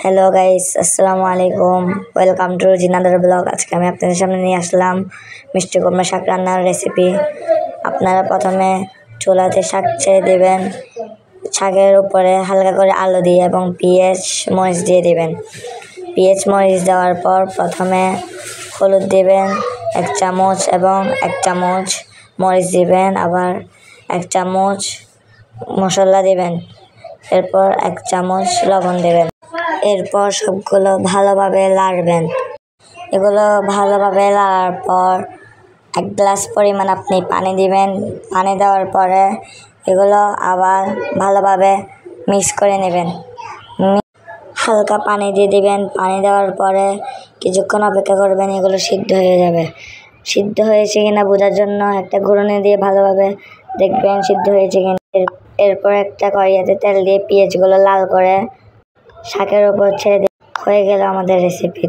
Hello guys, আসসালামু আলাইকুম। Welcome to জিনাদার ব্লগ। আজকে আমি আপনাদের সামনে নিয়ে আসলাম মিষ্টি কুমড়া শাক রান্নার রেসিপি। আপনারা প্রথমে চুলাতে শাক ছেড়ে দেবেন। শাকের উপরে হালকা করে আলু দিয়ে এবং পেঁয়াজ মরিচ দিয়ে দেবেন। পেঁয়াজ মরিচ দেওয়ার পর প্রথমে হলুদ দেবেন 1 চামচ এবং 1 চামচ মরিচ দিবেন, আবার 1 চামচ মশলা দিবেন, এরপর 1 চামচ লবণ দেবেন। এরপর সবগুলো ভালোভাবে লাড়বেন। এগুলো ভালোভাবে লাড়ার পর 1 গ্লাস পরিমাণ আপনি পানি দিবেন। পানি দেওয়ার পরে এগুলো আবার ভালোভাবে মিক্স করে নেবেন। হালকা পানি দিয়ে দিবেন। পানি দেওয়ার পরে কিছুক্ষণ অপেক্ষা করবেন, এগুলো সিদ্ধ হয়ে যাবে। সিদ্ধ হয়েছে কিনা বোঝার জন্য একটা ঘুরনি দিয়ে ভালোভাবে দেখবেন সিদ্ধ হয়েছে কিনা। এরপর একটা কড়াইতে তেল দিয়ে পেঁয়াজগুলো লাল করে শাকের উপর ছেড়ে দিয়ে হয়ে গেল আমাদের রেসিপি।